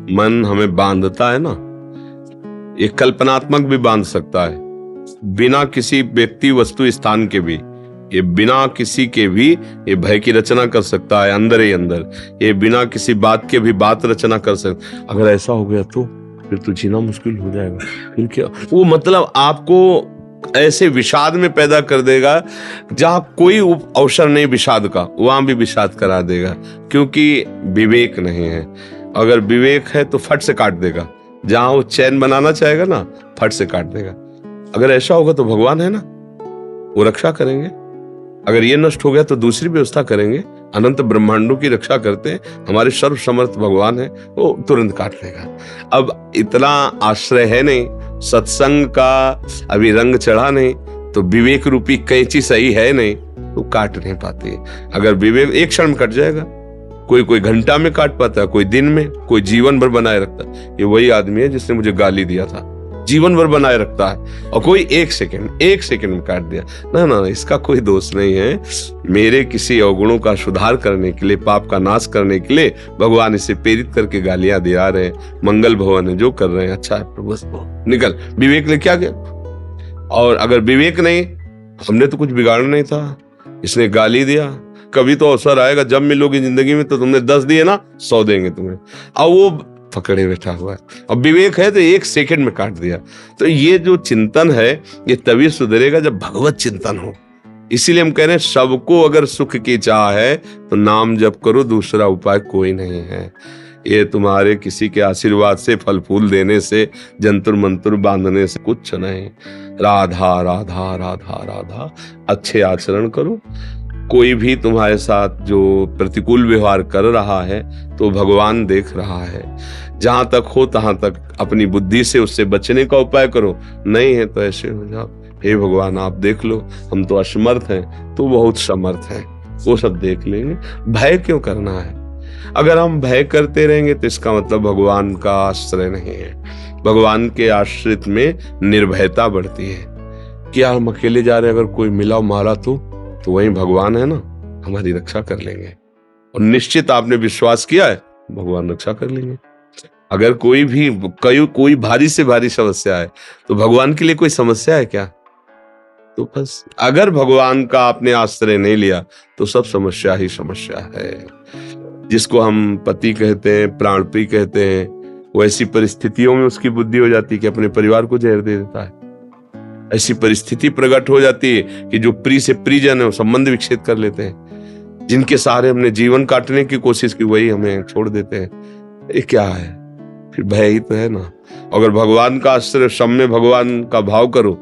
मन हमें बांधता है ना, ये कल्पनात्मक भी बांध सकता है, बिना किसी व्यक्ति वस्तु स्थान के भी, ये बिना किसी के भी ये भय की रचना कर सकता है अंदर ही अंदर, ये बिना किसी बात के भी बात रचना कर सकता। अगर ऐसा हो गया तो फिर तो जीना मुश्किल हो जाएगा। फिर क्या वो मतलब आपको ऐसे विषाद में पैदा कर देगा जहां कोई अवसर नहीं विषाद का, वहां भी विषाद करा देगा, क्योंकि विवेक नहीं है। अगर विवेक है तो फट से काट देगा, जहां वो चैन बनाना चाहेगा ना फट से काट देगा। अगर ऐसा होगा तो भगवान है ना, वो रक्षा करेंगे। अगर ये नष्ट हो गया तो दूसरी व्यवस्था करेंगे। अनंत ब्रह्मांडों की रक्षा करते हैं, हमारे सर्व समर्थ भगवान है, वो तुरंत काट लेगा। अब इतना आश्रय है नहीं, सत्संग का अभी रंग चढ़ा नहीं, तो विवेक रूपी कैंची सही है नहीं, तो काट नहीं पाते। अगर विवेक एक क्षण में कट जाएगा, कोई घंटा में काट पाता है, कोई दिन में, कोई जीवन भर बनाए रखता है। ये वही आदमी है जिसने मुझे गाली दिया था, जीवन भर बनाए रखता है, और कोई एक सेकंड में काट दिया। ना, इसका कोई दोष नहीं है। मेरे किसी अवगुणों का सुधार करने के लिए, पाप का नाश करने के लिए भगवान इसे प्रेरित करके गालियां दिला रहे हैं। मंगल भवन है, जो कर रहे हैं अच्छा है, बस निकल। विवेक ने क्या किया? और अगर विवेक नहीं, हमने तो कुछ बिगाड़ना नहीं था, इसने गाली दिया। कभी तो अवसर आएगा जब मिलोगी जिंदगी में, तो तुमने 10 दिए ना, 100 देंगे तुम्हें। अब वो पकड़े बैठा हुआ है। अब विवेक है तो एक सेकंड में काट दिया। तो ये जो चिंतन है, ये तभी सुधरेगा जब भगवत चिंतन हो। इसीलिए हम कह रहे हैं, सबको अगर सुख की चाह है तो नाम जप करो, दूसरा उपाय कोई नहीं है। ये तुम्हारे किसी के आशीर्वाद से, फल फूल देने से, जंतुर मंतुर बांधने से कुछ नहीं। राधा राधा राधा राधा, अच्छे आचरण करो। कोई भी तुम्हारे साथ जो प्रतिकूल व्यवहार कर रहा है तो भगवान देख रहा है। जहां तक हो तहां तक अपनी बुद्धि से उससे बचने का उपाय करो। नहीं है तो ऐसे हो जाओ, हे भगवान आप देख लो, हम तो असमर्थ हैं, तो बहुत समर्थ हैं, वो सब देख लेंगे। भय क्यों करना है? अगर हम भय करते रहेंगे तो इसका मतलब भगवान का आश्रय नहीं है। भगवान के आश्रित में निर्भयता बढ़ती है कि यार हम अकेले जा रहे हैं, अगर कोई मिला मारा तो वही भगवान है ना, हमारी रक्षा कर लेंगे। और निश्चित आपने विश्वास किया है, भगवान रक्षा कर लेंगे। अगर कोई भारी से भारी समस्या है तो भगवान के लिए कोई समस्या है क्या? तो बस अगर भगवान का आपने आश्रय नहीं लिया तो सब समस्या ही समस्या है। जिसको हम पति कहते हैं, प्राण प्रिय कहते हैं, वो ऐसी परिस्थितियों में उसकी बुद्धि हो जाती है कि अपने परिवार को जहर दे देता है। ऐसी परिस्थिति प्रकट हो जाती है कि जो प्रिय से प्रियजन है वो संबंध विच्छेद कर लेते हैं। जिनके सहारे हमने जीवन काटने की कोशिश की, वही हमें छोड़ देते हैं। ये क्या है? फिर भय ही तो है ना। अगर भगवान का आश्रय, सब में भगवान का भाव करो,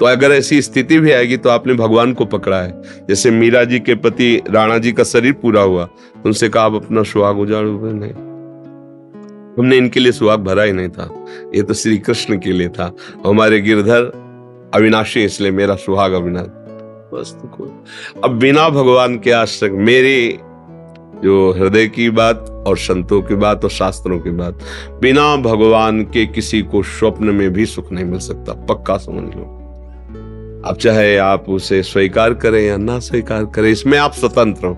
तो अगर ऐसी स्थिति भी आएगी तो आपने भगवान को पकड़ा है। जैसे मीरा जी के पति राणा जी का शरीर पूरा हुआ, उनसे कहा आप अपना सुहाग उजाड़ो। नहीं, हमने इनके लिए सुहाग भरा ही नहीं था, ये तो श्री कृष्ण के लिए था। हमारे गिरधर अविनाशी, इसलिए मेरा सुहाग अविनाशी। बस तो कोई अब बिना भगवान के आश्रय, मेरी जो हृदय की बात और संतों की बात और शास्त्रों की बात, बिना भगवान के किसी को स्वप्न में भी सुख नहीं मिल सकता, पक्का समझ लो। अब चाहे आप उसे स्वीकार करें या ना स्वीकार करें, इसमें आप स्वतंत्र हो।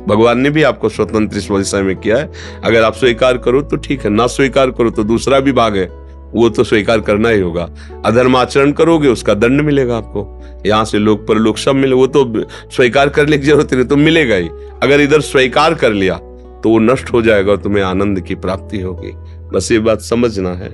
भगवान ने भी आपको स्वतंत्र इस विषय में किया है। अगर आप स्वीकार करो तो ठीक है, ना स्वीकार करो तो दूसरा भी भाग है, वो तो स्वीकार करना ही होगा। अधर्म आचरण करोगे उसका दंड मिलेगा आपको, यहाँ से लोक परलोक सब मिले। वो तो स्वीकार करने की जरूरत नहीं, तो मिलेगा ही। अगर इधर स्वीकार कर लिया तो वो नष्ट हो जाएगा और तुम्हें आनंद की प्राप्ति होगी। बस ये बात समझना है।